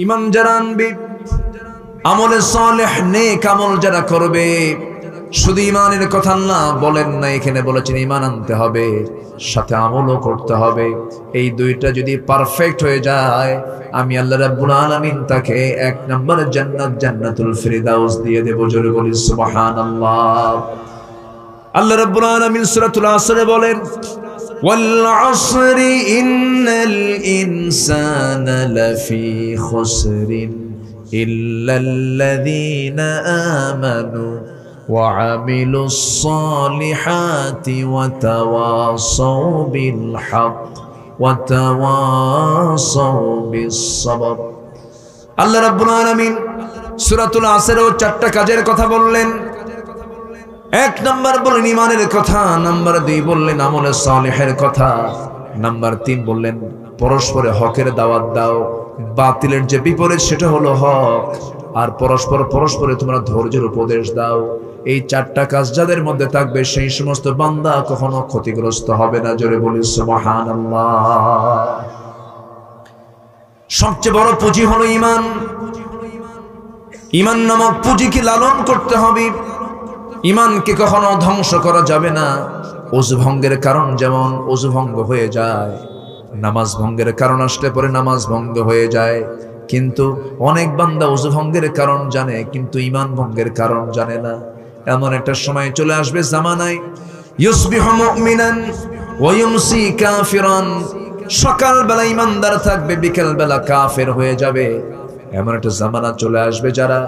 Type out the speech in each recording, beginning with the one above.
ঈমান যারা আনবে, আমলে সালেহ নেক আমল যারা করবে, শুধু ঈমানের কথা না বলেন না, এখানে বলেছেন ঈমান আনতে হবে, সাথে আমলও করতে হবে। এই দুইটা যদি পারফেক্ট হয়ে যায়, আমি আল্লাহ রাব্বুল আলামিন তাকে 1 নম্বর জান্নাত, জান্নাতুল ফিরদাউস দিয়ে দেব। জোরে বলি সুবহানাল্লাহ। আল্লাহ রাব্বুল আলামিন সূরাতুল আসরে বলেন, ওয়াল আসরি ইন্নাল ইনসানা লাফি খুসরিন ইল্লাল্লাযীনা আমানু ওয়া আমিলুস সালিহাতি ওয়া তাওয়াসাউ বিল হক ওয়া তাওয়াসাউ বিস সবর। আল্লাহ রাব্বুল আলামিন সূরাতুল আসরেও 4টা কাজের কথা বললেন। 1 নম্বর বললেন ঈমানের কথা, নাম্বার 2 বললেন আমলে সালেহের কথা, নাম্বার 3 বললেন পরস্পরে হকের দাওয়াত দাও, বাতিলের যে বিপরীত সেটা হলো হক, আর পরস্পরে তোমরা ধৈর্যের উপদেশ দাও। এই 4টা কাজ যাদের মধ্যে থাকবে সেই সমস্ত বান্দা কখনো ক্ষতিগ্রস্ত হবে না। জোরে বলি সুবহানাল্লাহ। সবচেয়ে বড় পুঁজি হলো ঈমান। ঈমান নামক পুঁজিকে লালন করতে হবে। ঈমানকে কখনো ধ্বংস করা যাবে না। ওযু ভঙ্গের কারণ যেমন ওযু ভঙ্গ হয়ে যায়, নামাজ ভঙ্গের কারণ আসলে পরে নামাজ ভঙ্গ হয়ে যায়, কিন্তু অনেক বান্দা ওযু ভঙ্গের কারণ জানে কিন্তু ঈমান ভঙ্গের কারণ জানে না। এমন একটা সময় চলে আসবে জামানায়, ইউসবিহু মুমিনান ওয়া ইউমসি কাফিরান, সকালবেলা ঈমানদার থাকবে, বিকেলবেলা কাফের হয়ে যাবে। এমন একটা জামানা চলে আসবে যারা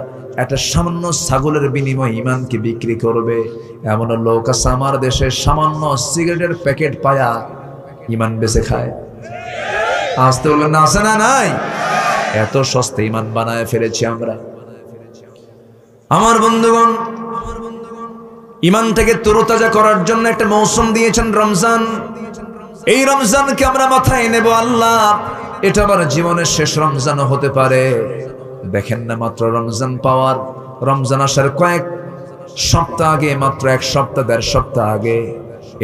একটা সামান্য ছাগলের বিনিময়ে ঈমানকে বিক্রি করবে। এমন লোক আছে আমার দেশে, সামান্য সিগারেটের প্যাকেট পায়া ঈমান বেচে খায়। আসতে বলবেন না, আছে না নাই? এত সস্তা ঈমান বানায় ফেলেছি আমরা। আমার বন্ধুগণ, ঈমানটাকে তরতাজা করার জন্য একটা মৌসুম দিয়েছেন রমজান। এই রমজানকে আমরা মাথায় নেব, আল্লাহ এটা আমার জীবনের শেষ রমজানও হতে পারে। দেখেন না, মাত্র রমজান পাওয়ার, রমজান আসার কয়েক সপ্তাহ আগে, মাত্র 1 সপ্তাহ 1.5 সপ্তাহ আগে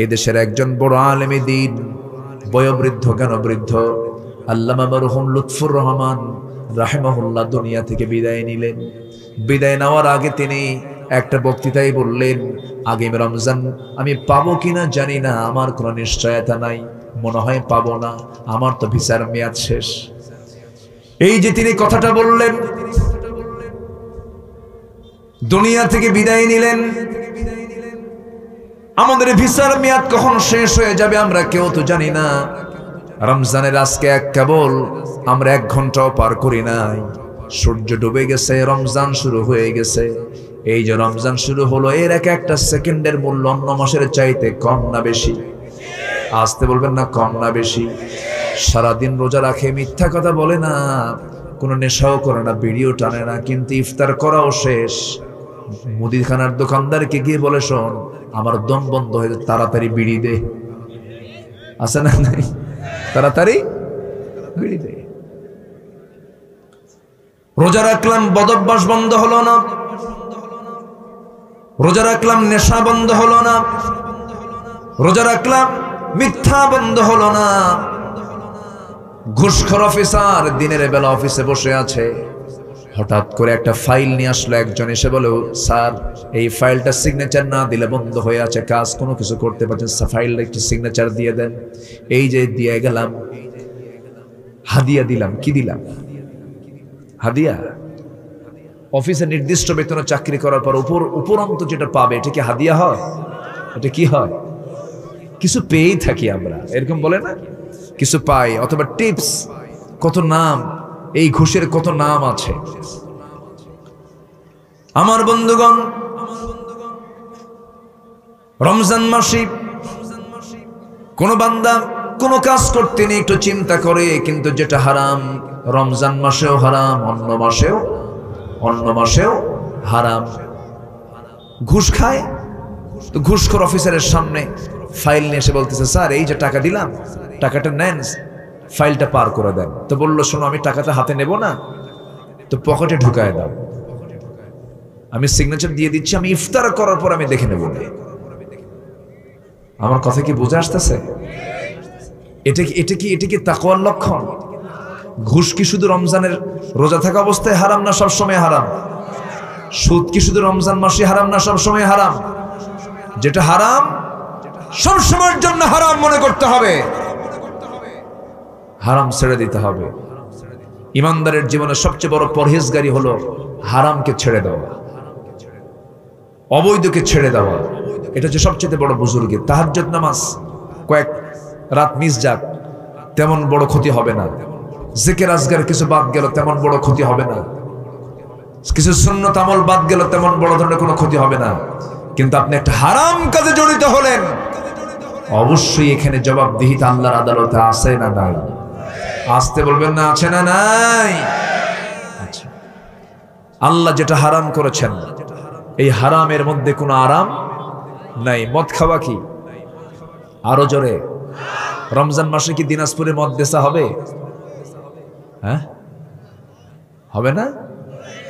এই দেশের একজন বড় আলেমে দ্বীন, বয়োবৃদ্ধ জ্ঞানবৃদ্ধ আল্লামা মরহুম লুৎফুর রহমান রাহিমাহুল্লাহ দুনিয়া থেকে বিদায় নিলেন। বিদায় নেওয়ার আগে তিনি একটা বক্তৃতায় বললেন, আগামী রমজান আমি পাবো কিনা জানি না, আমার কোনো নিশ্চয়তা নাই, মনে হয় পাবো না, আমার তো ভিসার মেয়াদ শেষ। এই যে তিনি কথাটা বললেন, দুনিয়া থেকে বিদায় নিলেন, আমাদের ভিসার মেয়াদ কখন শেষ হয়ে যাবে আমরা কেউ তো জানি না। রমজানের আজকে কেবল আমরা 1 ঘন্টাও পার করি নাই, সূর্য ডুবে গেছে, রমজান শুরু হয়ে গেছে। এই যে রমজান শুরু হলো, এর একটা সেকেন্ডের মূল্য অন্য মাসের চাইতে কম না বেশি? আসতে বলবেন না, কম না বেশি? সারাদিন রোজা রাখে, মিথ্যা কথা বলে না, কোনো নেশাও করে না, বিড়িও টানে না, কিন্তু ইফতার করাও শেষ। মুদিখানার দোকানদারকে গিয়ে বলে, শোন আমার দম বন্ধ হয়ে যায়, তাড়াতাড়ি বিড়ি দে। আছে না নাই? তাড়াতাড়ি বিড়ি দে। রোজা রাখলাম, বদভ্যাস বন্ধ হলো না। রোজা রাখলাম, নেশা বন্ধ হলো না। রোজা রাখলাম, মিথ্যা বন্ধ হলো না। ঘুষখোর অফিসার দিনের বেলা অফিসে বসে আছে, হঠাৎ করে একটা ফাইল নিয়ে আসলো, একজন এসে বলে, স্যার এই ফাইলটা সিগনেচার না দিলে বন্ধ হয়ে আছে কাজ, কোনো কিছু করতে পারছেন, ফাইলটা একটু সিগনেচার দিয়ে দেন। এই যে দিয়ে গেলাম, হাদিয়া দিলাম। কি দিলাম? হাদিয়া। অফিসে নির্দিষ্ট বেতনে চাকরি করার পর উপরন্ত যেটা পাবে এটা কি হাদিয়া হয়? এটা কি হয়? কিছু পেয়েই থাকি আমরা, এরকম বলে না, কিছু পাই, অথবা টিপস। কত নাম, এই ঘুষের কত নাম আছে। আমার বন্ধুগণ, রমজান মাসে কোন বান্দা কোন কাজ করতে নিয়ে একটু চিন্তা করে, কিন্তু যেটা হারাম রমজান মাসেও হারাম, অন্য মাসেও হারাম। ঘুষ খায়, তো ঘুষখোর অফিসারের সামনে ফাইল নিয়ে এসে বলতেছে, স্যার এই যে টাকা দিলাম, টাকাটা নেন, ফাইলটা পার করে দেন। তো বললো, শোনো আমি টাকাটা হাতে নেব না, তো পকেটে ঢুকায় দাও, আমি সিগনেচার দিয়ে দিচ্ছি, আমি ইফতার করার পর আমি দেখে নেব। আমার কথা কি বুঝে আসতেছে? এটা কি তাকওয়ার লক্ষণ? ঘুষ কি শুধু রমজানের রোজা থাকা অবস্থায় হারাম না সব সময় হারাম? সুদ কি শুধু রমজান মাসে হারাম না সব সময় হারাম? যেটা হারাম সব সময়ের জন্য হারাম মনে করতে হবে, হারাম ছেড়ে দিতে হবে। ইমানদারের জীবনে সবচেয়ে বড় পরহেজগারি হলো হারামকে ছেড়ে দেওয়া, অবৈধকে ছেড়ে দেওয়া। এটা হচ্ছে সবচেয়ে বড় বুজুর্গের। তাহাজ্জুদ নামাজ কয়েক রাত মিস যাক তেমন বড় ক্ষতি হবে না, জিকির আজগার কিছু বাদ গেল তেমন বড় ক্ষতি হবে না, কিছু সুন্নত আমল বাদ গেল তেমন বড় ধরনের কোনো ক্ষতি হবে না। কিন্তু আপনি একটা হারাম কাজে জড়িত হলেন, অবশ্যই এখানে জবাবদিহিতা আল্লাহর আদালতে আছে না নাই? আসতে বলবেন না, আছে না নাই? আচ্ছা, আল্লাহ যেটা হারাম করেছেন এই হারামের মধ্যে কোনো আরাম নাই। মদ খাওয়া কি? আরো জোরে। রমজান মাসে কি দিনাজপুরে মদ বেচা হবে? হ্যাঁ, হবে না?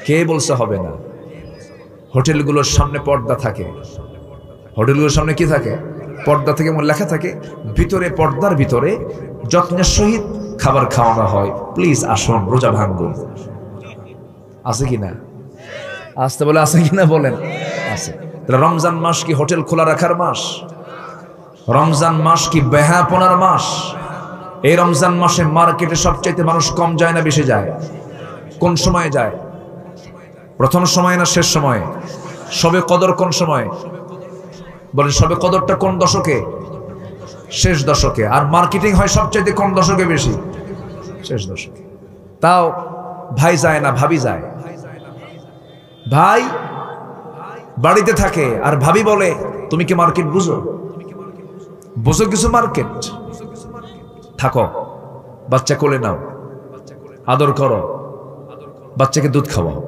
কে বলছে হবে না? হোটেলগুলোর সামনে পর্দা থাকে, হোটেলগুলোর সামনে কি থাকে? পর্দা থেকে লেখা থাকে, ভিতরে পর্দার ভিতরে যত্নের সহিত খাবার খাওয়ানো হয়, প্লিজ আসুন, রোজা ভাঙুন। আছে কিনা? আসতে বলে আছে কিনা বলেন? আছে। তাহলে রমজান মাস কি হোটেল খোলা রাখার মাস? রমজান মাস কি বেহাপনার মাস? এই রমজান মাসে মার্কেটে সবচাইতে মানুষ কম যায় না বেশি যায়? কোন সময়ে যায়? প্রথম সময় না শেষ সময়ে? সবে কদর কোন সময় বলেন? সবে কদরটা কোন দশকে? শেষ দশকে। আর মার্কেটিং হয় সবচাইতে কোন দশকে বেশি? শেষ দশকে। তাও ভাই যায় না, ভাবি যায়। ভাই বাড়িতে থাকে আর ভাবি বলে তুমি কি মার্কেট বুঝো? বুঝো কিছু মার্কেট? থাকো, বাচ্চা কোলে নাও, আদর করো, বাচ্চাকে দুধ খাওয়াও।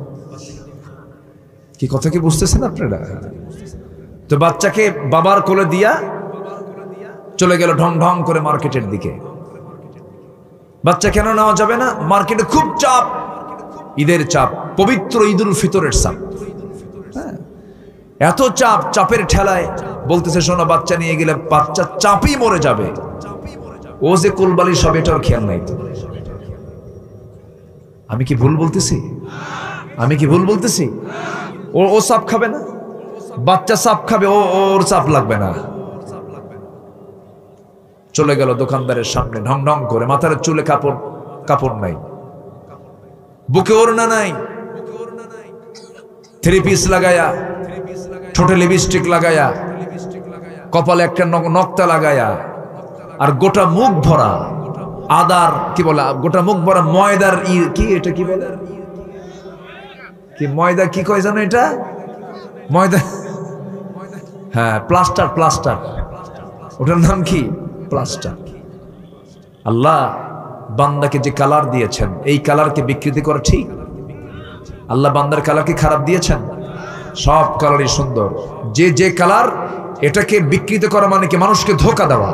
কি কথা কি বুঝতেছেন আপনারা? তো বাচ্চাকে বাবার কোলে দিয়া চলে গেল ঢং ঢং করে মার্কেটের দিকে। বাচ্চা কেন নেওয়া যাবে না? মার্কেটে খুব চাপ, ঈদের চাপ, পবিত্র ঈদুল ফিতরের চাপ। এত চাপ, চাপের ঠেলায় বলতেছে শোনো, বাচ্চা নিয়ে গেলে বাচ্চা চাপই মরে যাবে। ও যে কোলবালি সব এটার খেয়াল নাই। আমি কি ভুল বলতেছি? আমি কি ভুল বলতেছি? ও চাপ খাবে না? বাচ্চা চাপ খাবে, ওর চাপ লাগবে না। চলে গেল দোকানদারের সামনে ঢং ঢং করে, মাথার চুলে কাপড় নাই, বুকে ওড়না নাই, থ্রি পিস লাগায়া, ঠোঁটে লিপস্টিক লাগায়া, কপালে একটা নকতা লাগায়া, আর গোটা মুখ ভরা আদার কি বলে, গোটা মুখ ভরা ময়দার কি, এটা কি বলে, কি ময়দা কি কয় জানো এটা? ময়দা, হ্যাঁ প্লাস্টার, প্লাস্টার, ওটার নাম কি? প্লাস্টার। আল্লাহ বান্দাকে যে কালার দিয়েছেন এই কালারকে বিকৃতি করা ঠিক? আল্লাহ বান্দার কালার কি খারাপ দিয়েছেন? সব কালারই সুন্দর। যে কালার, এটাকে বিকৃত করা মানে কি? মানুষকে ধোকা দেওয়া,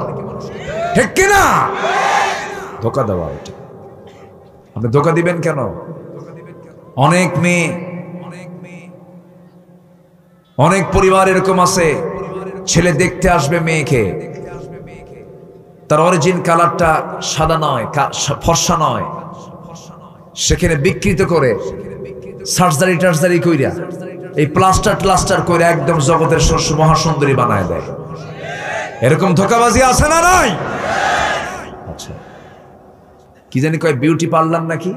ঠিক কিনা? ধোকা দেওয়া। এটা আপনি ধোকা দিবেন কেন? অনেক মেয়ে, অনেক পরিবার এরকম আছে, ছেলে দেখতে আসবে মেয়েকে, তার অরিজিন কালারটা সাদা নয়, ফর্সা নয়, সেখানে বিকৃত করে সার্জারি টার্জারি কইরা এই প্লাস্টার কইরা একদম জগতের মহাসুন্দরী বানায় দেয়। এরকম ধোকাবাজি আছে না নাই? আচ্ছা, কি জানি কয় বিউটি পার্লার নাকি?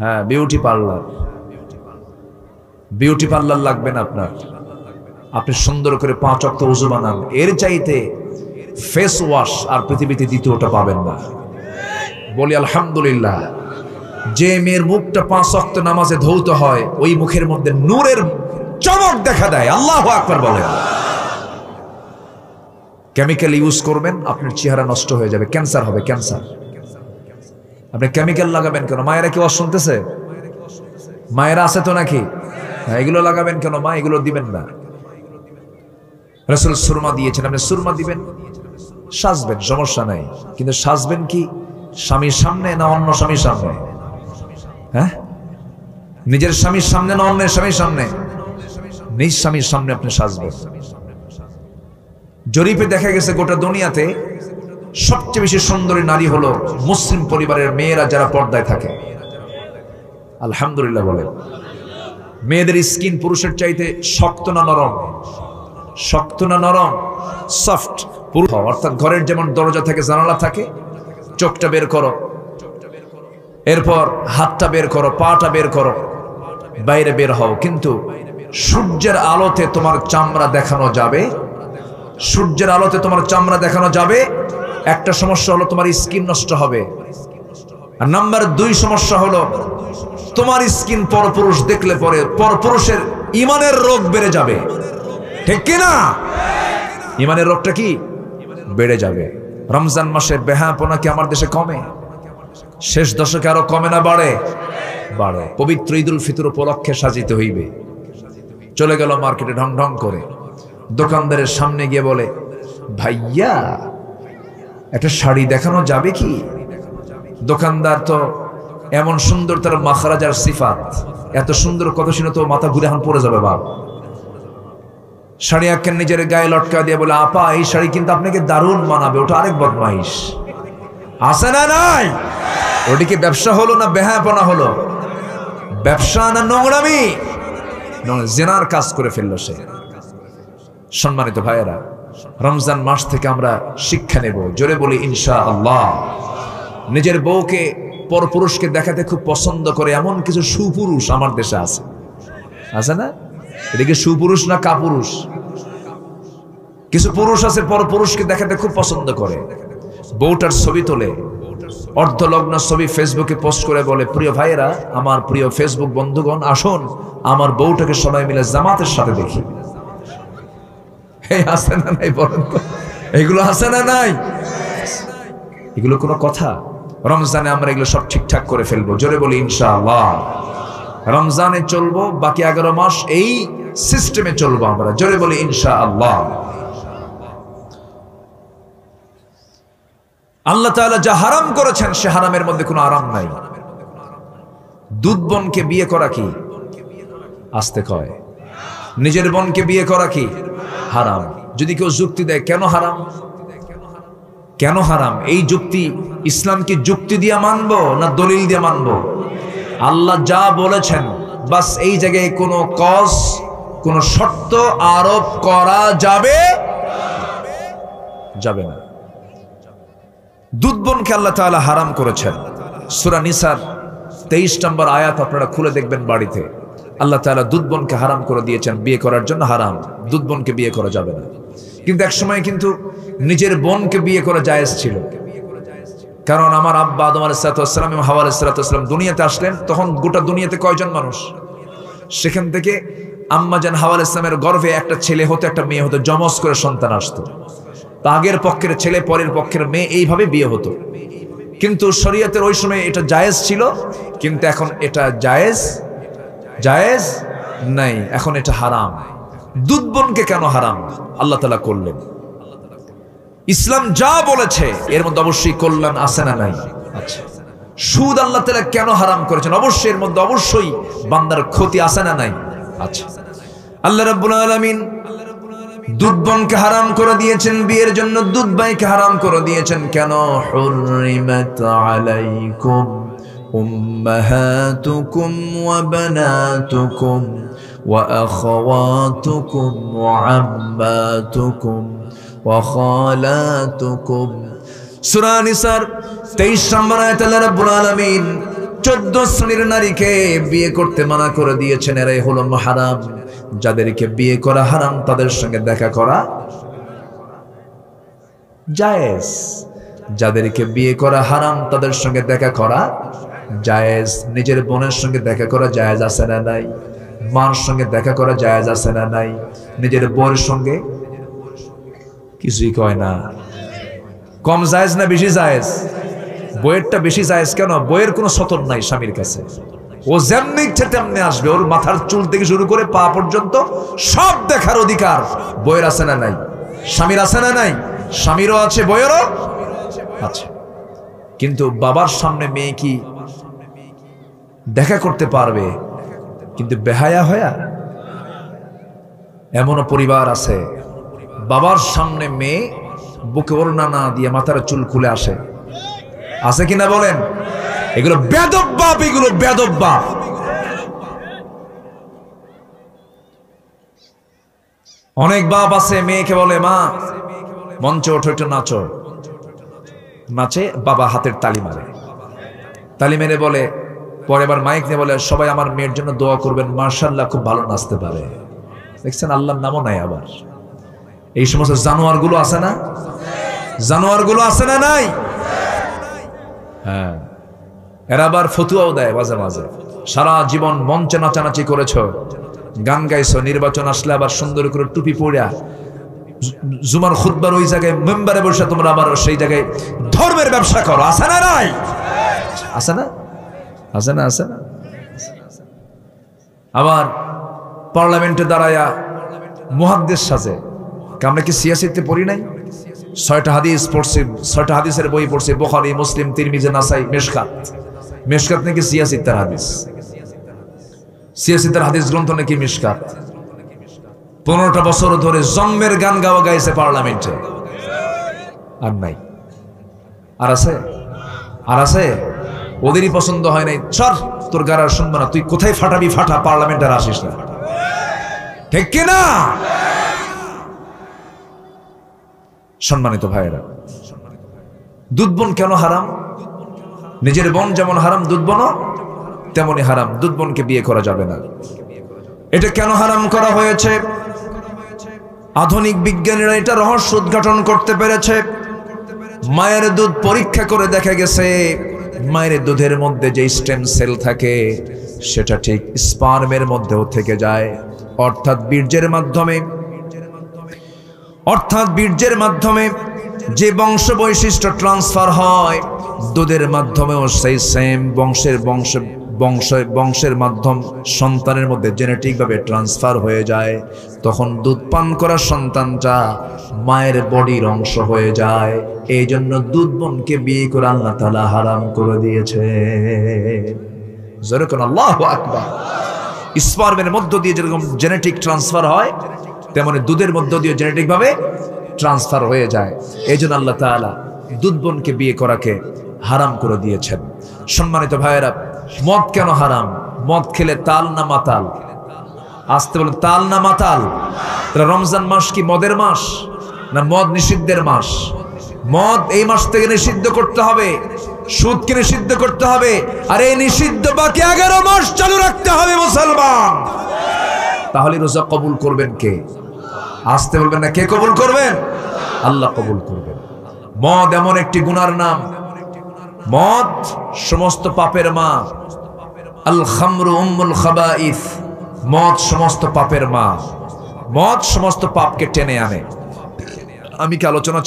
হ্যাঁ বিউটি পার্লার। বিউটি পার্লার লাগবে না আপনার, আপনি সুন্দর করে 5 ওয়াক্ত ওযু বানান, এর চাইতে ফেস ওয়াশ আর পৃথিবীতে দ্বিতীয়টা পাবেন না। বলি আলহামদুলিল্লাহ। যে মেয়ের মুখটা 5 ওয়াক্ত নামাজে ধৌত হয়, ওই মুখের মধ্যে নূরের চমক দেখা দেয়। আল্লাহু আকবার বলেন। কেমিক্যাল ইউজ করবেন, আপনার চেহারা নষ্ট হয়ে যাবে, ক্যান্সার হবে, ক্যান্সার। আপনি কেমিক্যাল লাগাবেন কেন? মায়েরা কি ওয়াজ শুনতেছে? মায়েরা আছে তো নাকি? হ্যাঁ, এগুলো লাগাবেন কেন মা? এগুলো দিবেন না। রাসূল সুরমা দিয়েছেন, আপনি সুরমা দিবেন, সাজবেন, সমস্যা নাই, কিন্তু সাজবেন কি স্বামীর সামনে না অন্য স্বামীর সামনে? হ্যাঁ, নিজের স্বামীর সামনে না অন্যের স্বামীর সামনে? নিজ স্বামীর সামনে আপনি সাজবেন। জরিপে দেখা গেছে গোটা দুনিয়াতে সবচেয়ে বেশি সুন্দরী নারী হলো মুসলিম পরিবারের মেয়েরা যারা পর্দায় থাকে। আলহামদুলিল্লাহ বলেন। মেয়েদের স্কিন পুরুষের চাইতে শক্ত না নরম? শক্ত না নরম? সফট। অর্থাৎ ঘরের যেমন দরজা থাকে, জানালা থাকে, চোখটা বের করো, এরপর হাতটা বের করো, পাটা বের করো, বাইরে বের হও, কিন্তু সূর্যের আলোতে তোমার চামড়া দেখানো যাবে? সূর্যের আলোতে তোমার চামড়া দেখানো যাবে? একটা সমস্যা হলো তোমার স্কিন নষ্ট হবে, আর নাম্বার 2 সমস্যা হলো তোমার স্কিন পরপুরুষ দেখলে পরে পরপুরুষের ইমানের রোগ বেড়ে যাবে। ঠিক কিনা? ইমানের রোগটা কি বেড়ে যাবে। রমজান মাসে বেহাপনা কি আমার দেশে কমে? শেষ দশকে আরো কমে না বাড়ে? বাড়ে। পবিত্র ঈদুল ফিতর উপলক্ষে সাজিতে হইবে। চলে গেল মার্কেটে ঢং ঢং করে, দোকানদারের সামনে গিয়ে বলে, ভাইয়া একটা শাড়ি দেখানো যাবে কি? দোকানদার তো এমন সুন্দর, তার মাখরাজার সিফাত এত সুন্দর, কত শুনে তো মাথা ঘুরে হান পড়ে যাবে। বাপ শাড়ি আঁকেন নিজের গায়ে লটকা দিয়ে বলে, আপা এই শাড়ি কিন্তু আপনাকে দারুণ মানাবে। ওটা আরেক বদমাইশ। আছে না নাই? ওটি কি ব্যবসা হলো না বেহায়াপনা হলো? ব্যবসা না নোংরামি? জেনার কাজ করে ফেললো সে। সম্মানিত ভাইয়েরা, রমজান মাস থেকে আমরা শিক্ষা নেব। জোরে বলি ইনশাআল্লাহ। নিজের বউকে পরপুরুষকে দেখাতে খুব পছন্দ করে এমন কিছু সুপুরুষ আমার দেশে আছে। আছে না? এটা কি সুপুরুষ না কাপুরুষ? কিছু পুরুষ আছে পরপুরুষকে দেখাতে খুব পছন্দ করে। বউটার ছবি তোলে, অর্ধলগ্ন ছবি ফেসবুকে পোস্ট করে বলে, প্রিয় ভাইয়েরা, আমার প্রিয় ফেসবুক বন্ধুগণ, আসুন আমার বউটাকে সবাই মিলে জামাতের সাথে দেখি। আছে না নাই বলেন তো? এগুলো আছে না নাই? এগুলো কোনো কথা? রমজানে আমরা এগুলো সব ঠিকঠাক করে ফেলবো। জোরে বলি ইনশাআল্লাহ। রমজানে চলবো, বাকি 11 মাস এই সিস্টেমে চলবো আমরা। জোরে বলি ইনশাআল্লাহ। আল্লাহ তাআলা যা হারাম করেছেন সে হারামের মধ্যে কোনো আরাম নাই। দুধ বোনকে বিয়ে করা কি? আস্তে কয়। নিজের বোনকে বিয়ে করা কি? হারাম। যদি কেউ যুক্তি দেয় কেন হারাম, কেন হারাম, এই যুক্তি ইসলাম কি যুক্তি দিয়ে মানবো না দলিল দিয়ে মানবো? আল্লাহ যা বলেছেন বাস এই জায়গায় কোনো কজ, কোনো শর্ত আরোপ করা যাবে যাবে না। দুধ বোনকে আল্লাহ তাআলা হারাম করেছেন। সূরা নিসার 23 নম্বর আয়াত আপনারা খুলে দেখবেন বাড়িতে। আল্লাহ তাআলা দুধ বোনকে হারাম করে দিয়েছেন, বিয়ে করার জন্য হারাম। দুধ বোনকে বিয়ে করা যাবে না। কিন্তু এক সময় কিন্তু নিজের বোনকে বিয়ে করা জায়েজ ছিল। কারণ আমার আব্বা আদম আলাইহিস সালাম এবং হাওয়া আলাইহিস সালাম দুনিয়াতে আসলেন, তখন গোটা দুনিয়াতে কয়জন মানুষ? সেখান থেকে আম্মা জান হাওয়া আলাইহিস সালামের গর্ভে একটা ছেলে হতো, একটা মেয়ে হতো, যমজ করে সন্তান আসতো। তা আগের পক্ষের ছেলে, পরের পক্ষের মেয়ে, এইভাবে বিয়ে হতো। কিন্তু শরীয়তের ওই সময় এটা জায়েজ ছিল, কিন্তু এখন এটা জায়েজ নাই, এখন এটা হারাম। দুধ বোনকে কেন হারাম আল্লাহ তাআলা করলেন? ইসলাম যা বলেছে এর মধ্যে অবশ্যই কল্যাণ আছে না নাই? আচ্ছা। সুদ আল্লাহ তাআলা কেন হারাম করেছেন? অবশ্যই এর মধ্যে অবশ্যই বান্দার ক্ষতি আছে না নাই? আচ্ছা। আল্লাহ রাব্বুল আলামিন দুধ বোনকে হারাম করে দিয়েছেন, বিয়ের জন্য দুধ ভাইকে হারাম করে দিয়েছেন। কেন? হুররিমাত আলাইকুম উম্মাহাতুকুম ওয়া বানাতুকুম ওয়া আখাওয়াতুকুম ওয়া আম্মাতুকুম ওয়া খালাতুকুম। সূরা নিসার 23 নম্বর আয়াতে আল্লাহ রাব্বুল আলামিন 14 শ্রেণীর নারীকে বিয়ে করতে মানা করে দিয়েছেন। এরাই হলো মুহারাম। যাদেরকে বিয়ে করা হারাম তাদের সঙ্গে দেখা করা জায়েজ। যাদেরকে বিয়ে করা হারাম তাদের সঙ্গে দেখা করা জায়েজ। নিজের বোনের সঙ্গে দেখা করা জায়েজ আছে না নাই? মার সঙ্গে দেখা করা জায়েজ আছে না নাই? নিজের বউয়ের সঙ্গে কিছুই কয় না। কম জায়েজ না বেশি জায়েজ? বইয়েরটা বেশি জায়েজ। কেন? বইয়ের কোনো সতর নাই স্বামীর কাছে। ও যেমনি ইচ্ছে তেমনি আসবে। ওর মাথার চুল থেকে শুরু করে পা পর্যন্ত সব দেখার অধিকার বইয়ের আছে না নাই? স্বামীর আছে না নাই? স্বামীরও আছে, বইয়েরও আছে। কিন্তু বাবার সামনে মেয়ে কি দেখা করতে পারবে? কিন্তু বেহায়া হয়া এমনও পরিবার আছে, বাবার সামনে মেয়ে বুকে ওড়না না দিয়ে মাথার চুল খুলে আসে, আছে কিনা বলেন? এগুলো বেদব বাপ, এগুলো বেদব বাপ। অনেক বাপ আছে মেয়েকে বলে, মা মঞ্চে ওঠো একটু নাচো, নাচে, বাবা হাতের তালি মারে, তালি মেরে বলে, পরে আবার মাইক নিয়ে বলে, সবাই আমার মেয়ের জন্য দোয়া করবেন, মাশাআল্লাহ খুব ভালো নাচতে পারে। দেখছেন, আল্লাহর নামও নাই। আবার এই সমস্ত জানোয়ার গুলো আছে না, জানোয়ার গুলো আছে না নাই? হ্যাঁ, এরা আবার ফতুয়াও দেয় মাঝে মাঝে। সারা জীবন মঞ্চে নাচানাচি করেছো, গান গাইছো, নির্বাচন আসলে আবার সুন্দর করে টুপি পড়া জুমার খুতবার ওই জায়গায় মেম্বারে বসে তোমরা আবার সেই জায়গায় ধর্মের ব্যবসা করো। আছে না নাই? আছে না? আছে না? আছে না? আবার পার্লামেন্টে দাঁড়ায়া মুহাদ্দিস সাজে। আমরা কি সিয়াসিতে পড়ি নাই? 6টা হাদিস পড়ছি, 6টা হাদিসের বই পড়ছি, বুখারী, মুসলিম, তিরমিজি, নাসাই, মিশকাত। মিশকাত নাকি সিয়াসিতের হাদিস? সিয়াসিতের হাদিস গ্রন্থ নাকি মিশকাত? 15টা বছর ধরে জন্মের গান গাওয়া গাইছে পার্লামেন্টে। আর নাই? আর আছে? আর আছে? ওদেরই পছন্দ হয় নাই, চল তোর গান আর শুনবো না, তুই কোথায় ফাটাবি ফাটা, পার্লামেন্টে আসিস না। ঠিক কিনা? সম্মানিত ভাইয়েরা, দুধ বোন কেন হারাম? নিজের বোন যেমন হারাম, দুধ বোনও তেমনই হারাম। দুধ বোনকে বিয়ে করা যাবে না। এটা কেন হারাম করা হয়েছে? আধুনিক বিজ্ঞানীরা এটা রহস্য উদ্ঘাটন করতে পেরেছে। মায়ের দুধ পরীক্ষা করে দেখা গেছে, মায়ের দুধের মধ্যে যে স্টেম সেল থাকে সেটা ঠিক স্পার্মের মধ্যেও থেকে যায়, অর্থাৎ বীর্যের মাধ্যমে যে বংশ বৈশিষ্ট্য ট্রান্সফার হয়, দুধের মাধ্যমেও সেই সেম বংশের মাধ্যম সন্তানের মধ্যে জেনেটিক ভাবে ট্রান্সফার হয়ে যায়। তখন দুধ পান করা সন্তানটা মায়ের বডির অংশ হয়ে যায়। এই জন্য দুধ বোনকে বিয়ে করে আল্লাহ তাআলা হারাম করে দিয়েছে। জোরে কোন আল্লাহু আকবার। স্পার্মের মধ্য দিয়ে যেরকম জেনেটিক ট্রান্সফার হয়, তেমনি দুধের মধ্য দিয়ে জেনেটিক ভাবে ট্রান্সফার হয়ে যায়। এই জন্য আল্লাহ তাআলা দুধ বোনকে বিয়ে করাকে হারাম করে দিয়েছেন। সম্মানিত ভাইয়েরা, মদ কেন হারাম? মদ খেলে তাল না মাতাল? আসতে বলে, তাল না মাতাল? রমজান মাস কি মদের মাস না মদ নিষিদ্ধের মাস? মদ এই মাস থেকে নিষিদ্ধ করতে হবে, সুদকে নিষিদ্ধ করতে হবে, আর এই নিষিদ্ধ বাকি 11 মাস চালু রাখতে হবে মুসলমান। তাহলে রোজা কবুল করবেন কে? আসতে বলবেন না, কে কবুল করবেন? আল্লাহ কবুল করবেন। মদ এমন একটি গুনার নাম, মদ সমস্ত পাপের মা। আল খামরু উম্মুল খাবাইস, মদ সমস্ত পাপের মা। মদ সমস্ত পাপকে টেনে আনে। আমি কি আলোচনা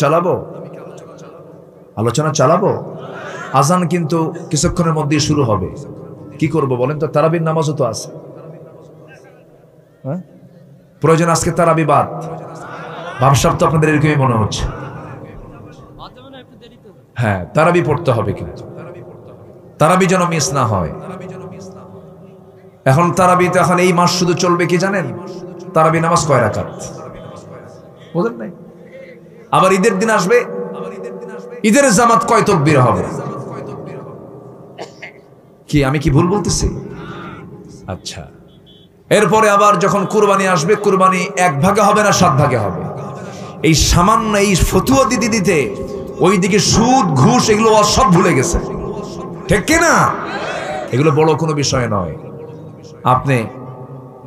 চালাবো? আজান কিন্তু কিছুক্ষণের মধ্যেই শুরু হবে। কি করব বলেন তো? তারাবির নামাজও তো আছে। হ্যাঁ, প্রয়োজন আজকে তারাবি বাদ? ভাবসাব তো আপনাদের এরকমই মনে হচ্ছে। হ্যাঁ, তারাবি পড়তে হবে, কিন্তু তারাবি যেন মিস না হয়। এখন তারাবিতে এখন এই মাস শুধু চলবে কি জানেন? তারাবি নামাজ কয় রাকাত বলেন নাই? আবার ঈদের দিন আসবে, ঈদের জামাত কয় তাকবীর হবে? কি আমি কি ভুল বলতেছি? আচ্ছা, এরপরে আবার যখন কুরবানি আসবে, কুরবানি 1 ভাগে হবে না 7 ভাগে হবে। এই সামান্য এই ফতুয়া দিতে ওইদিকে সুদ ঘুষ এগুলো সব ভুলে গেছে। ঠিক কিনা? এগুলো বড় কোনো বিষয় নয়। আপনি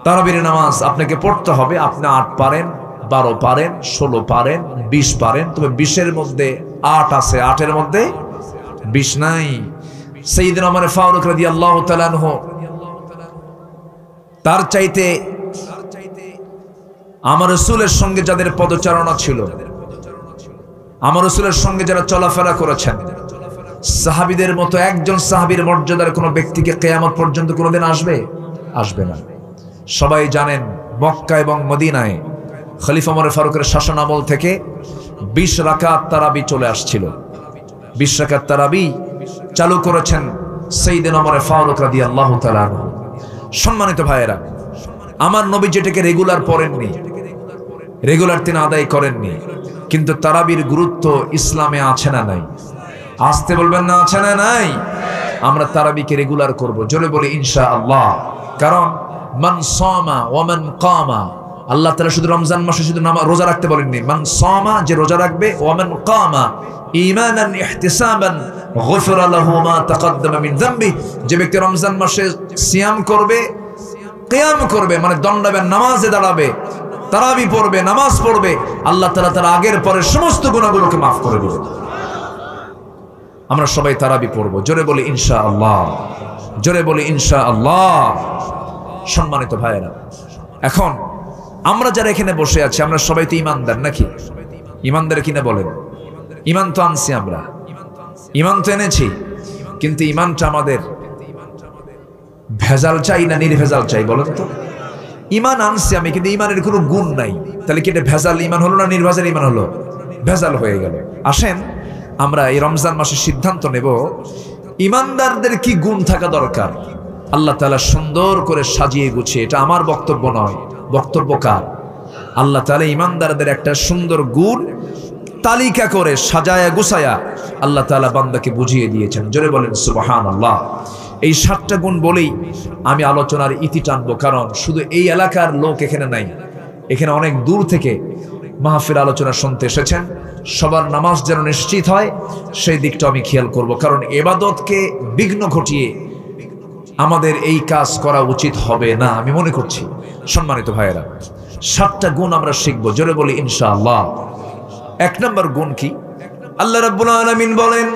তারাবির নামাজ আপনাকে পড়তে হবে। আপনি 8 পারেন, 12 পারেন, 16 পারেন, 20 পারেন, তবে 20-এর মধ্যে 8 আছে, 8-এর মধ্যে 20 নাই। সাইয়েদনা ওমর ফারুক রাদিয়াল্লাহু তাআলা আনহু তার চাইতে আমার রাসূলের সঙ্গে যাদের পদচারণা ছিল, আমার রাসূলের সঙ্গে যারা চলাফেরা করেছেন, সাহাবীদের মতো একজন সাহাবীর মর্যাদার কোনো ব্যক্তিকে কিয়ামত পর্যন্ত কোনোদিন আসবে না। সবাই জানেন মক্কা এবং মদিনায় খলিফা ওমর ফারুকের শাসনামল থেকে 20 রাকাত তারাবি চলে আসছিল। 20 রাকাত তারাবি চালু করেছেন সাইয়েদনা ওমর ফারুক রাদিয়াল্লাহু তাআলা আনহু। সম্মানিত ভাইয়েরা, আমার নবী যেটাকে রেগুলার পড়েননি, রেগুলার তিনি আদায় করেননি, কিন্তু তারাবির গুরুত্ব ইসলামে আছে না নাই? আসতে বলবেন না, আছে না নাই? আমরা তারাবিকে রেগুলার করব, জোরে বলি ইনশাআল্লাহ। কারণ মান সামা ওয়া মান কামা, আল্লাহ তাআলা শুধু রমজান মাসে শুধু রোজা রাখতে বলেননি। মান সামা, যে রোজা রাখবে, ওয়া মান কামা ঈমানান ইহতিসাবান গুফিরা লাহু মা তাকাদ্দামা মিন যামবি, যে ব্যক্তি রমজান মাসে সিয়াম করবে, কিয়াম করবে, মানে দণ্ডাবেন, নামাজে দাঁড়াবে, তারাবি পড়বে, নামাজ পড়বে, আল্লাহ তাআলা তার আগের পরের সমস্ত গুনাহগুলোকে মাফ করে দিবেন। আমরা সবাই তারাবি পড়ব, জোরে বলি ইনশাআল্লাহ, জোরে বলি ইনশাআল্লাহ। সম্মানিত ভাইয়েরা, এখন আমরা যারা এখানে বসে আছি, আমরা সবাই তো ইমানদার নাকি? ইমানদার কিনা বলেন? ইমান তো আনছি আমরা, ইমান তো এনেছি, কিন্তু ইমানটা আমাদের ভেজাল চাই না নির্ভেজাল চাই বলেন তো? ইমান আনছি আমি, কিন্তু ইমানের কোনো গুণ নাই, তাহলে কি এটা ভেজাল ইমান হলো না নির্ভেজাল ইমান হলো? ভেজাল হয়ে গেল। আসেন আমরা এই রমজান মাসে সিদ্ধান্ত নেব ইমানদারদের কি গুণ থাকা দরকার। আল্লাহ তাআলা সুন্দর করে সাজিয়ে গুছিয়ে, এটা আমার বক্তব্য নয়, বক্তব্য কার? আল্লাহ তাআলা ইমানদারদের একটা সুন্দর গুণ তালিকা করে সাজায়া গুছায়া আল্লাহ তাআলা বান্দাকে বুঝিয়ে দিয়েছেন, জোরে বলেন সুবহানাল্লাহ। এই 7টা গুণ বলেই আমি আলোচনার ইতি টানবো, কারণ শুধু এই এলাকার লোক এখানে নাই, এখানে অনেক দূর থেকে মাহফিল আলোচনা শুনতে এসেছেন। সবার নামাজ যেন নিশ্চিত হয় সেই দিকটা আমি খেয়াল করব, কারণ ইবাদতকে বিঘ্ন ঘটিয়ে আমাদের এই কাজ করা উচিত হবে না আমি মনে করছি। সম্মানিত ভাইয়েরা, 7টা গুণ আমরা শিখবো, জোরে বলি ইনশাআল্লাহ। 1 নম্বর গুণ কি? আল্লাহ রাব্বুল আলামিন বলেন,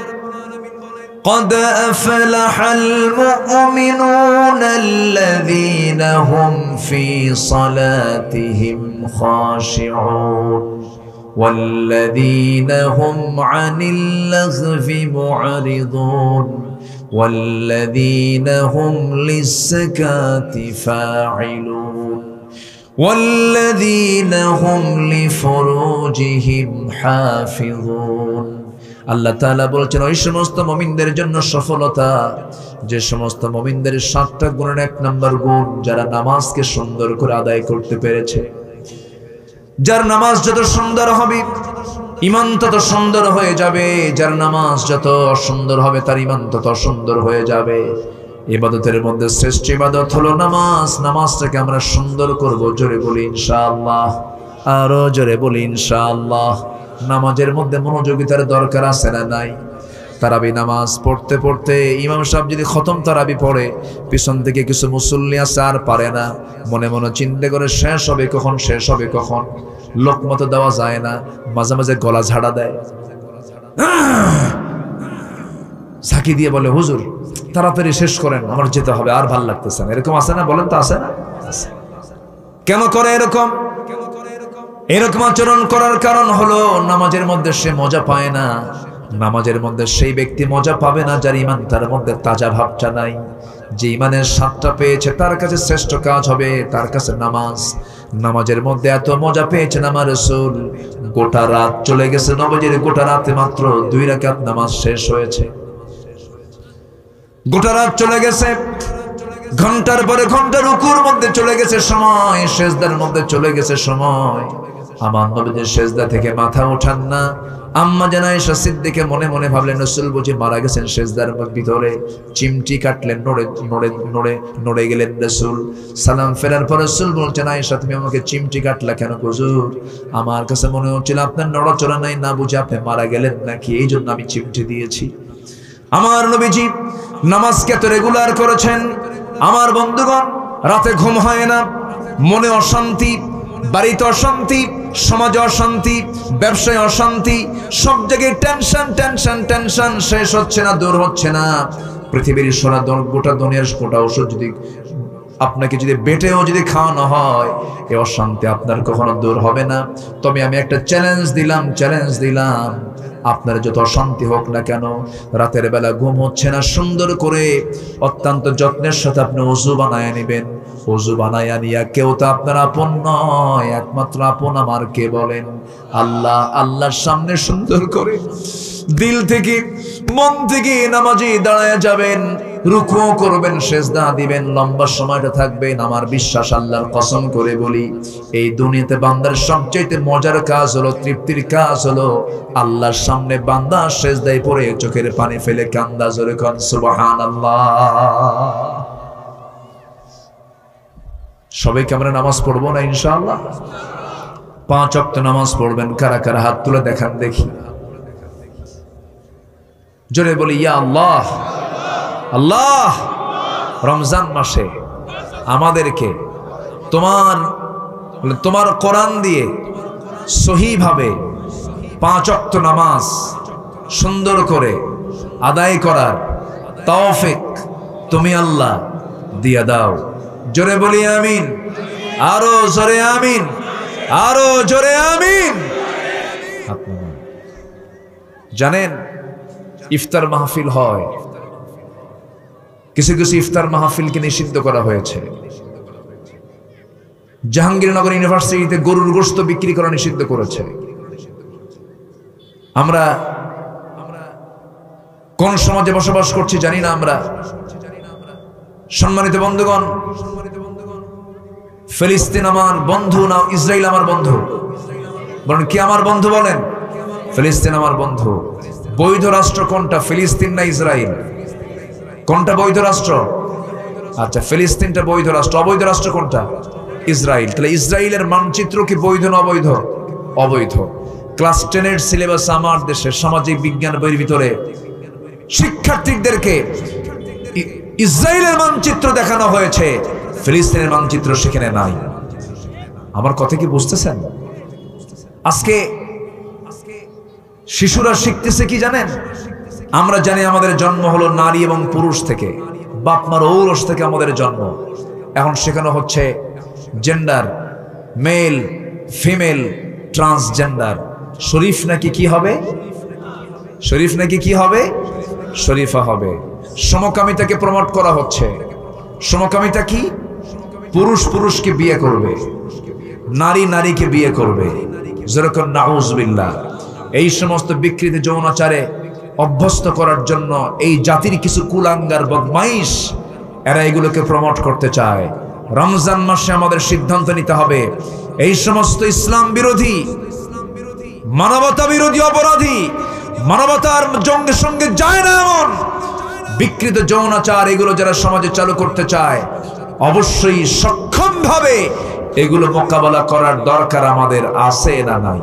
قد أفلح المؤمنون الذين هم في صلاتهم خاشعون والذين هم عن اللغو معرضون والذين هم للزكاة فاعلون والذين هم لفروجهم حافظون। আল্লাহ তাআলা বলছেন ওই সমস্ত মুমিনদের জন্য সফলতা যে সমস্ত মুমিনদের 7টা গুণের 1 নম্বর গুণ, যারা নামাজকে সুন্দর করে আদায় করতে পেরেছে। যার নামাজ যত সুন্দর হবে ঈমান তত সুন্দর হয়ে যাবে, যার নামাজ যত অসুন্দর হবে তার ঈমান তত অসুন্দর হয়ে যাবে। ইবাদতের মধ্যে শ্রেষ্ঠ ইবাদত হলো নামাজ। নামাজটাকে আমরা সুন্দর করব, জোরে বলি ইনশাআল্লাহ, আরো জোরে বলি ইনশাআল্লাহ। নামাজের মধ্যে মনোযোগিতার দরকার আছে না নাই? তারাবি নামাজ পড়তে পড়তে ইমাম সাহেব যদি খতম তারাবি পড়ে, পিছন থেকে কিছু মুসল্লি আছে আর পারে না, মনে মনে চিন্তা করে শেষ হবে কখন, শেষ হবে কখন, লোকমত দেওয়া যায় না, মাঝে মাঝে গলা ঝাড়া দেয়, ঝাঁকি দিয়ে বলে হুজুর তাড়াতাড়ি শেষ করেন, আমার যেতে হবে, আর ভাল লাগতেছে না। এরকম আছে না? বলেন তো আছে না? কেন করে এরকম? এরকম আচরণ করার কারণ হলো নামাজের মধ্যে সে মজা পায় না। নামাজের মধ্যে সেই ব্যক্তি মজা পাবে না যার ঈমান তার মধ্যে তাজা ভাবটা নাই। যে ঈমানের স্বাদটা পেয়েছে তার কাছে শ্রেষ্ঠ কাজ হবে তার কাছে নামাজ। নামাজের মধ্যে এত মজা পেয়েছেন আমার রাসূল, গোটা রাত চলে গেছে নবীজির, গোটা রাতে মাত্র 2 রাকাত নামাজ শেষ হয়েছে। গোটা রাত চলে গেছে, ঘন্টার পরে ঘন্টা রুকুর মধ্যে চলে গেছে সময়, সেজদার মধ্যে চলে গেছে সময়। আমার নবীজির সেজদা থেকে মাথা ওঠান না। আম্মা জান আয়েশা সিদ্দিকা মনে মনে ভাবলেন রাসূল বুঝি মারা গেছেন সেজদার ভিতরে। চিমটি কাটলেন, নড়ে গেলেন রাসূল। সালাম ফেরার পর রাসূল বলছেন আয়েশা তুমি আমাকে চিমটি কাটলা কেন হুজুর? আমার কাছে মনে হচ্ছিল আপনার নড়াচড়া নাই, না বুঝে আপনি মারা গেলেন নাকি, এই জন্য আমি চিমটি দিয়েছি। আমার নবীজি নামাজকে এত রেগুলার করেছেন। আমার বন্ধুগণ, রাতে ঘুম হয় না, মনে অশান্তি, বাড়িতে অশান্তি, সমাজে অশান্তি, ব্যবসায় অশান্তি, সব জায়গায় টেনশন টেনশন টেনশন, শেষ হচ্ছে না, দূর হচ্ছে না। পৃথিবীর গোটা দুনিয়ার গোটা ওষুধ যদি আপনাকে যদি বেটেও যদি খাওয়ানো হয়, এই অশান্তি আপনার কখনো দূর হবে না। তবে আমি একটা চ্যালেঞ্জ দিলাম, আপনার যত অশান্তি হোক না কেন, রাতের বেলা ঘুম হচ্ছে না, সুন্দর করে অত্যন্ত যত্নের সাথে আপনি ওযু বানায় নেবেন। ওযু বানায়া নিয়া কেউ তো আপনার আপন নয়, একমাত্র আপন আমার কে বলেন? আল্লাহ। আল্লাহর সামনে সুন্দর করে দিল থেকে মন থেকে নামাজি দাঁড়ায় যাবেন, রুকুও করবেন, সেজদা দিবেন, লম্বা সময়টা থাকবেন। আমার বিশ্বাস, আল্লাহর কসম করে বলি, এই দুনিয়াতে বান্দার সবচেয়ে মজার কাজ হলো, তৃপ্তির কাজ হলো আল্লাহর সামনে বান্দা সেজদায় পড়ে চোখের পানি ফেলে কান্দা, জোরে কোন সুবহানাল্লাহ। সবাইকে আমরা নামাজ পড়বো না ইনশাআল্লাহ? 5 ওয়াক্ত নামাজ পড়বেন। কারা কারা হাত তুলে দেখান দেখি, জোরে বলি ইয়া আল্লাহ। আল্লাহ, রমজান মাসে আমাদেরকে তোমার কোরআন দিয়ে সহিভাবে 5 ওয়াক্ত নামাজ সুন্দর করে আদায় করার তৌফিক তুমি আল্লাহ দিয়া দাও। জোরে বলি আমিন, আরো জোরে আমিন, আরো জোরে আমিন। জানেন ইফতার মাহফিল হয়, কিছু কিছু ইফতার মাহফিলকে নিষিদ্ধ করা হয়েছে। জাহাঙ্গীরনগর ইউনিভার্সিটিতে গরুর গোশত বিক্রি করা নিষিদ্ধ করেছে। আমরা কোন সমাজে বসবাস করছি জানি না আমরা। সম্মানিত বন্ধুগণ, ফিলিস্তিন আমার বন্ধু না ইসরায়েল আমার বন্ধু? বলেন কি আমার বন্ধু? বলেন ফিলিস্তিন আমার বন্ধু। বৈধ রাষ্ট্র কোনটা, ফিলিস্তিন না ইসরায়েল? কোনটা বৈধ রাষ্ট্র? আচ্ছা, ফিলিস্তিনটা বৈধ রাষ্ট্র। অবৈধ রাষ্ট্র কোনটা? ইসরায়েল। তাহলে ইসরায়েলের মানচিত্র কি বৈধ না অবৈধ? অবৈধ। ক্লাস 10-এর সিলেবাস আমার দেশে সামাজিক বিজ্ঞান বইয়ের ভিতরে শিক্ষার্থীদেরকে ইসরায়েলের মানচিত্র দেখানো হয়েছে, ফিলিস্তিনের মানচিত্র সেখানে নাই। আমার কথা কি বুঝতেছেন? আজকে শিশুরা শিখতেছে কি জানেন? আমরা জানি আমাদের জন্ম হলো নারী এবং পুরুষ থেকে, বাপ মার ঔরস থেকে আমাদের জন্ম। এখন শেখানো হচ্ছে জেন্ডার, মেল, ফিমেল, ট্রান্সজেন্ডার। শরীফ নাকি কি হবে? শরীফ নাকি কি হবে? শরীফা হবে। সমকামিতাকে প্রমোট করা হচ্ছে। সমকামিতা কি? পুরুষ পুরুষকে বিয়ে করবে, নারী নারীকে বিয়ে করবে। যেরকম নাউজুবিল্লাহ। এই সমস্ত বিকৃত যৌনাচারে অভ্যস্ত করার জন্য এই জাতির কিছু কুলাঙ্গার বদমাইশ এরা এগুলোকে প্রমোট করতে চায়। রমজান মাসে আমাদের সিদ্ধান্ত নিতে হবে, এই সমস্ত ইসলাম বিরোধী, মানবতা বিরোধী অপরাধী, মানবতার সঙ্গে যায় না এমন বিকৃত যৌনাচার এগুলো যারা সমাজে চালু করতে চায়, অবশ্যই সক্ষমভাবে এগুলো মোকাবেলা করার দরকার আমাদের আছে না নাই?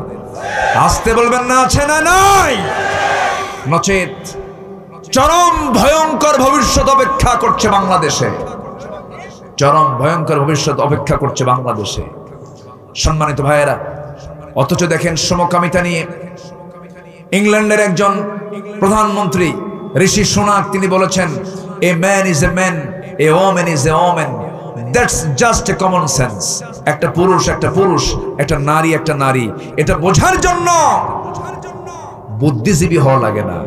আসতে বলবেন না আছে না নাই? নচেত চরম ভয়ঙ্কর ভবিষ্যৎ অপেক্ষা করছে বাংলাদেশে। চরম ভয়ঙ্কর ভবিষ্যৎ অপেক্ষা করছে বাংলাদেশে। সম্মানিত ভাইয়েরা, অথচ দেখেন সমকামিতা নিয়ে ইংল্যান্ডের একজন প্রধানমন্ত্রী ঋষি সুনাক তিনি বলেছেন, a man is a man, a woman is a woman, that's just a common sense. একটা পুরুষ একটা পুরুষ, একটা নারী একটা নারী, এটা বোঝার জন্য বুদ্ধিজীবী হওয়া লাগে না,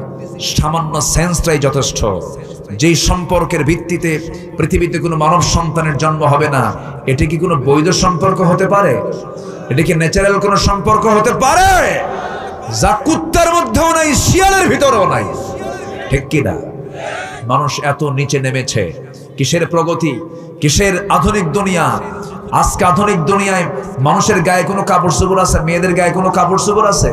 সামান্য সেন্সটাই যথেষ্ট। যেই সম্পর্কের ভিত্তিতে পৃথিবীতে কোনো মানব সন্তানের জন্ম হবে না, এটা কি কোনো বৈধ সম্পর্ক হতে পারে? এটা কি ন্যাচারাল কোনো সম্পর্ক হতে পারে? যা কুত্তার মধ্যেও নাই, শিয়ালের ভিতরেও নাই। ঠিক কিনা? মানুষ এত নিচে নেমেছে। কিসের প্রগতি, কিসের আধুনিক দুনিয়া? আজকে আধুনিক দুনিয়ায় মানুষের গায়ে কোনো কাপড় চোপড় আছে? মেয়েদের গায়ে কোনো কাপড় চোপড় আছে?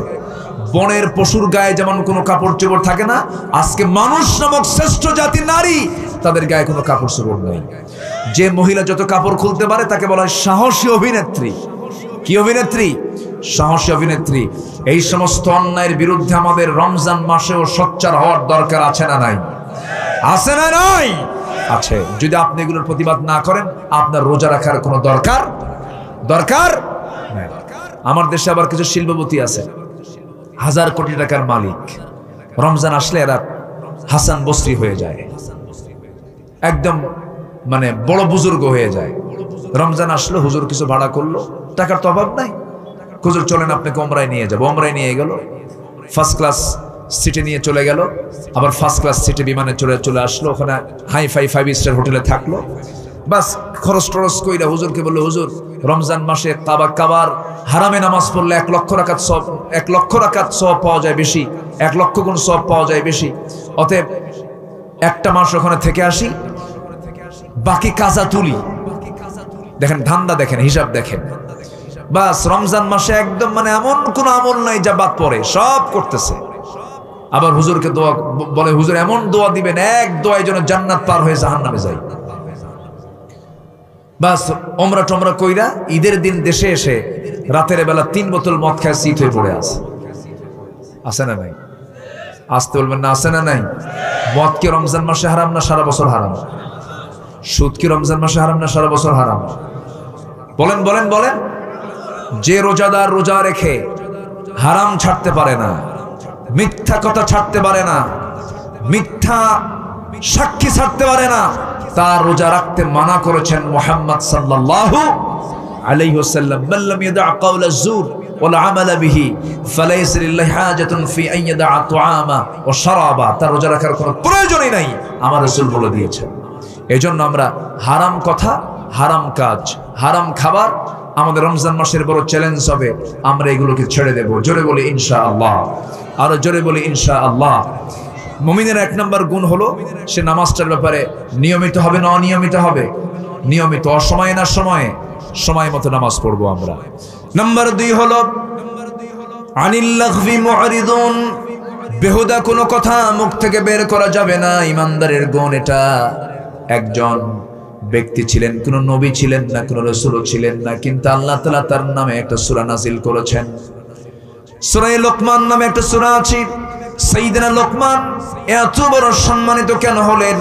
বনের পশুর গায়ে যেমন কোনো কাপড় চোপড় থাকে না, আজকে মানুষ নামক শ্রেষ্ঠ জাতি নারী, তাদের গায়ে কোনো কাপড় চোপড় নেই। যে মহিলা যত কাপড় খুলতে পারে তাকে বলা হয় সাহসী অভিনেত্রী। কি অভিনেত্রী? সাহসী অভিনেত্রী। এই সমস্ত অন্যায়ের বিরুদ্ধে আমাদের রমজান মাসেও সোচ্চার হওয়ার দরকার আছে না নাই? আছে না নাই? আছে। যদি আপনি এগুলোর প্রতিবাদ না করেন, আপনার রোজা রাখার কোনো দরকার নাই। আমার দেশে আবার কিছু শিল্পপতি আছে, 1000 কোটি টাকার মালিক। রমজান আসলে এরা হাসান বসরি হয়ে যায়, একদম মানে বড় বুজুর্গ হয়ে যায়। রমজান আসলো, হুজুর কিছু ভাড়া করলো, টাকার তো অভাব নাই, হুজুর চলেন আপনাকে ওমরায় নিয়ে যাবো। ওমরায় নিয়ে গেল, ফার্স্ট ক্লাস সিটে নিয়ে চলে গেল, আবার ফার্স্ট ক্লাস সিটে বিমানে চলে আসলো। ওখানে হাই ফাই 5 স্টার হোটেলে থাকলো। বাস খরচ টরচ কইরা হুজুরকে বললো, হুজুর রমজান মাসে কাবার হারামে নামাজ পড়লে 1 লক্ষ রাকাত সওয়াব, 1 লক্ষ রাকাত সওয়াব পাওয়া যায় বেশি, 1 লক্ষ গুণ সওয়াব পাওয়া যায় বেশি। অতএব একটা মাস ওখানে থেকে আসি, বাকি কাজা তুলি। দেখেন ধান্দা, দেখেন হিসাব, দেখেন বাস রমজান মাসে একদম মানে এমন কোন আমল নাই যা বাদ পড়ে, সব করতেছে। আবার হুজুরকে দোয়া বলে, হুজুর এমন দোয়া দিবেন এক দোয়ায় যেন জান্নাত পার হয়ে জাহান্নামে যায়। বাস ওমরা টমরা কইরা ঈদের দিন দেশে এসে রাতের বেলা 3 বোতল মদ খায় সিট হয়ে পড়ে আছে না নাই? আসতে বলবেন না, আছে না নাই? মদ কি রমজান মাসে হারাম না সারা বছর হারাম? সুদ কি রমজান মাসে হারাম না সারা বছর হারাম? বলেন বলেন বলেন। যে রোজাদার রোজা রেখে হারাম ছাড়তে পারে না, মিথ্যা কথা ছাড়তে পারে না, মিথ্যা সাক্ষী ছাড়তে পারে না, তার রোজা রাখতে মানা করেছেন মুহাম্মদ সাল্লাল্লাহু আলাইহি ওয়াসাল্লাম। মাল্লাম ইয়াদা কাওলা যুর ওয়াল আমালা বিহি ফালাইসা লিল্লাহি হাজাতুন ফি আন ইয়াদা তুআমা ওয়া শারাবা। তার রোজা রাখার কোনো প্রয়োজনই নাই, আমার রাসূল বলে দিয়েছেন। এজন্য আমরা হারাম কথা, হারাম কাজ, হারাম খাবার আমাদের রমজান মাসের বড় চ্যালেঞ্জ হবে। আমরা এগুলোকে ছেড়ে দেব। জোরে বলি ইনশাআল্লাহ, আরো জোরে বলি ইনশাআল্লাহ। মুমিনের 1 নম্বর গুণ হলো সে নামাজটার ব্যাপারে নিয়মিত হবে না অনিয়মিত হবে? নিয়মিত। অসময়ে না সময়ে? সময় মতো নামাজ পড়বো আমরা। নাম্বার 2 হলো আনিল লাগভি মুআরিদুন, বেহুদা কোনো কথা মুখ থেকে বের করা যাবে না। ইমানদারের গুণ এটা। একজন ব্যক্তি ছিলেন, কোন নবী ছিলেন না, কোন রাসূল ছিলেন না, কিন্তু আল্লাহ তাআলা তার নামে একটা সূরা নাযিল করেছেন। সূরা লোকমান নামে একটা সূরা আছে। সাইয়েদনা লোকমান এত বড় সম্মানিত কেন হলেন?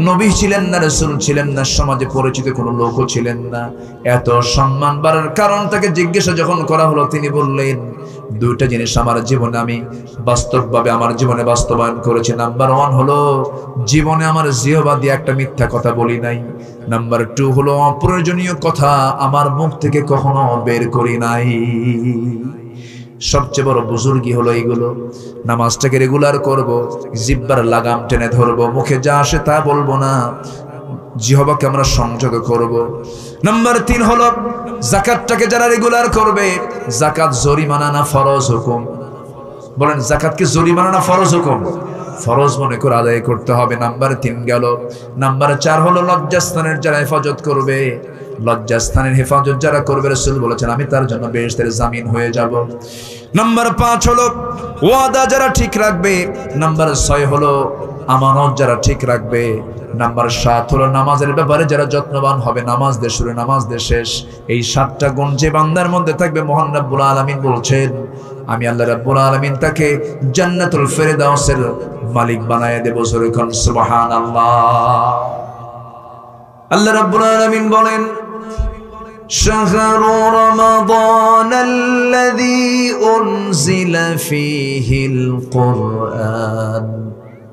নবী ছিলেন না, রাসূল ছিলেন না, সমাজে পরিচিত কোনো লোকও ছিলেন না। এত সম্মান বাড়ার কারণ তাকে জিজ্ঞাসা যখন করা হলো, তিনি বললেন 2টা জিনিস আমার জীবনে আমি বাস্তবভাবে আমার জীবনে বাস্তবায়ন করেছি। নাম্বার 1 হলো জীবনে আমার জিহ্বা দিয়ে একটা মিথ্যা কথা বলি নাই। নাম্বার 2 হলো অপ্রয়োজনীয় কথা আমার মুখ থেকে কখনো বের করি নাই। সবচেয়ে বড় বুজুর্গি হলো এইগুলো। নামাজটাকে রেগুলার করব, জিহ্বার লাগাম টেনে ধরবো, মুখে যা আসে তা বলবো না, জিহ্বাকে আমরা সংযত করব। নাম্বার 3 হলো যাকাতটাকে যারা রেগুলার করবে, যাকাত জরিমানা না ফরজ হুকুম? বলেন যাকাত কি জরিমানা না ফরজ হুকুম? ফরজ মনে করে আদায় করতে হবে। নাম্বার 3 গেল। নাম্বার 4 হলো লজ্জাস্থানের যারা হেফাজত করবে, লজ্জাস্থানের হেফাজত যারা করবে রাসূল বলেছেন আমি তার জন্য বেহেশতের জামিন হয়ে যাব। নাম্বার 5 হলো ওয়াদা যারা ঠিক রাখবে। নাম্বার 6 হলো আমানত যারা ঠিক রাখবে। নাম্বার 7 হলো নামাজের ব্যাপারে যারা যত্নবান হবে। নামাজ দিয়ে শুরু, নামাজ দিয়ে শেষ। এই 7টা গুণ যে বান্দার মধ্যে থাকবে, মহান রব্বুল আলামিন বলছেন আমি আল্লাহ রাব্বুল আলামিন তাকে জান্নাতুল ফেরদাউসের মালিক বানায় দেব। সুবহান সুবহানাল্লাহ। আল্লাহ রাব্বুল আলামিন বলেন শাহরু রমাদান আল্লাযী উনজিলা ফীহিল কুরআন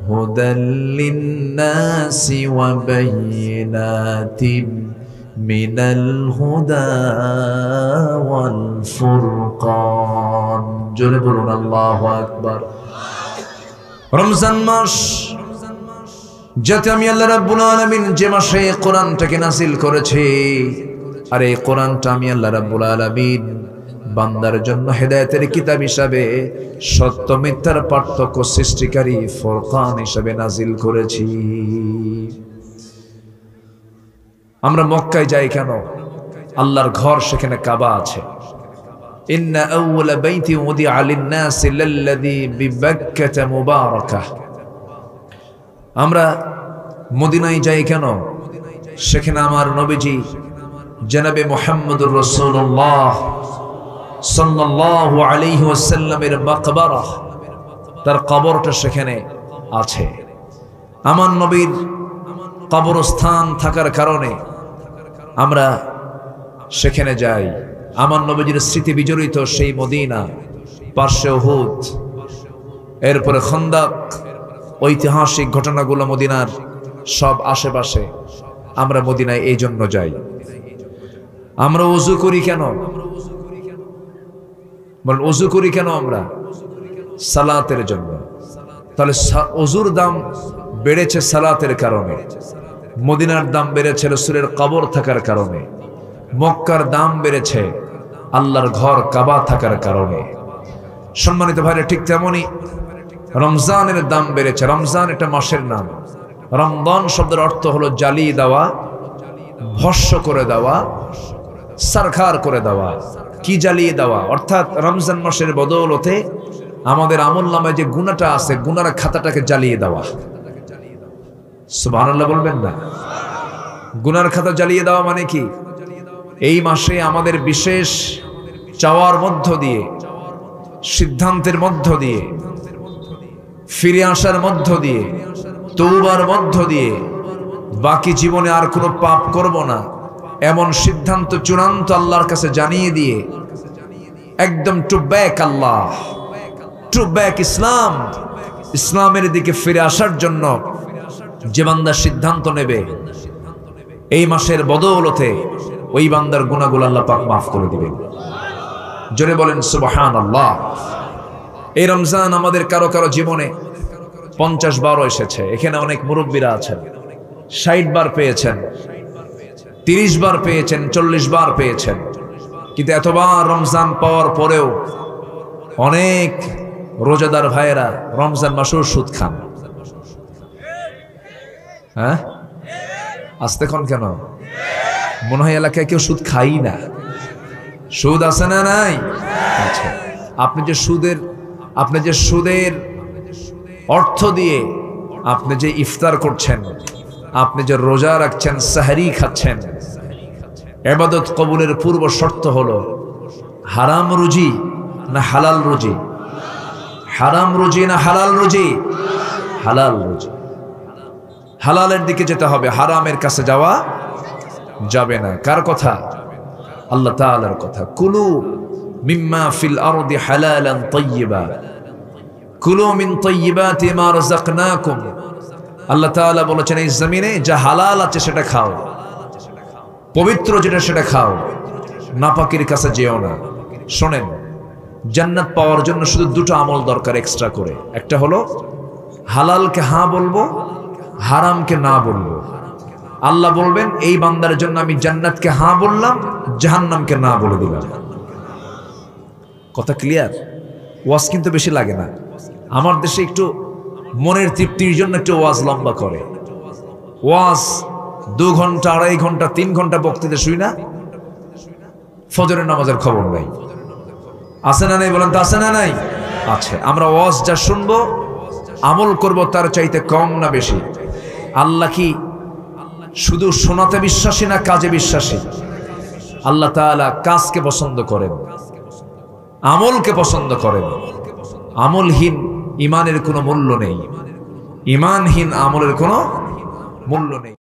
হুদাল লিন-নাসি ওয়া বায়িনাতিন মিনাল হুদা ওয়াল ফুরকান। জোরে বলুন আল্লাহু আকবার। রমজান মাস যাতে আমি আল্লাহ রাব্বুল আলামিন যে মাসে কোরআনটাকে নাযিল করেছি, আর এই কোরআনটা আমি আল্লাহ রাব্বুল আলামিন বান্দার জন্য হেদায়েতের কিতাব হিসাবে সত্য মিথ্যার পার্থক্য সৃষ্টিকারী ফুরকান হিসাবে নাযিল করেছি। আমরা মক্কায় যাই কেন? আল্লাহর ঘর, সেখানে কাবা আছে। ইন্না আউওয়ালা বাইতি উদিআ লিন-নাসি লাল্লাযী বিবাক্কাতা মুবারাকাহ। আমরা মদিনায় যাই কেন? সেখানে আমার নবীজি জনাবে মুহাম্মদুর রাসূলুল্লাহ সাল্লাল্লাহু আলাইহি ওয়াসাল্লামের মাকবারা, তার কবরটা সেখানে আছে। আমার নবীর কবরস্থান থাকার কারণে আমরা সেখানে যাই। আমার নবীজির স্মৃতি বিজড়িত সেই মদিনা, পার্শ্বে উহুদ, এরপরে খন্দক, ঐতিহাসিক ঘটনাগুলো মদিনার সব আশেপাশে। আমরা মদিনায় এই জন্য যাই। আমরা ওযু করি কেন? বল ওযু করি কেন আমরা? সালাতের জন্য। তাহলে ওযুর দাম বেড়েছে সালাতের কারণে। মদিনার দাম বেড়েছে রাসূলের কবর থাকার কারণে, মক্কার দাম বেড়েছে আল্লাহর ঘর কাবা থাকার কারণে। সম্মানিত ভাইরা, ঠিক তেমনই রমজানের দাম বেড়েছে। রমজান একটা মাসের নাম। রমজান শব্দের অর্থ হলো জ্বালিয়ে দেওয়া, ভস্য করে দেওয়া, সারখার করে দেওয়া। কি জ্বালিয়ে দেওয়া? অর্থাৎ রমজান মাসের বদৌলতে আমাদের আমলনামায় যে গুনাহটা আছে, গুনার খাতাটাকে জ্বালিয়ে দেওয়া। সুবহানাল্লাহ বলবেন না? গুনার খাতা জ্বালিয়ে দেওয়া মানে কি? এই মাসে আমাদের বিশেষ চাওয়ার মধ্য দিয়ে, সিদ্ধান্তের মধ্য দিয়ে, ফিরে আসার মধ্য দিয়ে, তওবার মধ্য দিয়ে বাকি জীবনে আর কোনো পাপ করব না এমন সিদ্ধান্ত চূড়ান্ত আল্লাহর কাছে জানিয়ে দিয়ে একদম টু ব্যাক আল্লাহ, টু ব্যাক ইসলাম, ইসলামের দিকে ফিরে আসার জন্য যে বান্দা সিদ্ধান্ত নেবে, এই মাসের বদৌলতে ওই বান্দার গুনাহগুলো আল্লাহ পাক মাফ করে দিবেন। জোরে বলেন সুবহানাল্লাহ। এই রমজান আমাদের কারো কারো জীবনে 50 বারও এসেছে। এখানে অনেক মুরব্বীরা আছেন, 60 বার পেয়েছেন, 30 বার পেয়েছেন, 40 বার পেয়েছেন। কিন্তু এতবার রমজান পাওয়ার পরেও অনেক রোজাদার ভাইয়েরা রমজান মাসেও সুদ খান। হ্যাঁ, আসতে কোন কেন? মনে হয় এলাকায় কেউ সুদ খাই না। সুদ আছে না নাই? আচ্ছা, আপনি যে সুদের অর্থ দিয়ে আপনি যে ইফতার করছেন, আপনি যে রোজা রাখছেন, সাহরি খাচ্ছেন, ইবাদত কবুলের পূর্ব শর্ত হলো হারাম রুজি না হালাল রুজি? হারাম রুজি না হালাল রুজি? হালাল রুজি। হালালের দিকে যেতে হবে, হারামের কাছে যাওয়া যাবে না। কার কথা? আল্লাহ তাআলার কথা। কুলু মিম্মা ফিল আরদি হালালান তাইয়্যিবা, কুলু মিন তাইয়্যিবাতি মা রাযাকনাকুম। আল্লাহ তাআলা বলেছেন এই জমিনে যা হালাল আছে সেটা খাও, পবিত্র যেটা সেটা খাও, নাপাকের কাছে যেও না। শোনেন, জান্নাত পাওয়ার জন্য শুধু দুটো আমল দরকার এক্সট্রা করে। একটা হলো হালালকে হ্যাঁ বলবো, হারামকে না বলবো। আল্লাহ বলবেন এই বান্দার জন্য আমি জান্নাতকে হ্যাঁ বললাম, জাহান্নামকে না বলে দিলাম। কথা ক্লিয়ার? ওয়াজ কিন্তু বেশি লাগে না। আমার দেশে একটু মনের তৃপ্তির জন্য একটু ওয়াজ লম্বা করে। ওয়াজ 2 ঘন্টা, 2.5 ঘন্টা, 3 ঘন্টা বক্তৃতা শুই না, ফজরের নামাজের খবর নাই। আছে না নাই? বলেন তো আছে না নাই? আছে। আমরা ওয়াজ যা শুনবো, আমল করব তার চাইতে কম না বেশি? আল্লাহ কি শুধু শোনাতে বিশ্বাসী না কাজে বিশ্বাসী? আল্লাহ তাআলা কাজকে পছন্দ করেন, আমলকে পছন্দ করেন। আমলহীন ইমানের কোনো মূল্য নেই, ইমানহীন আমলের কোনো মূল্য নেই।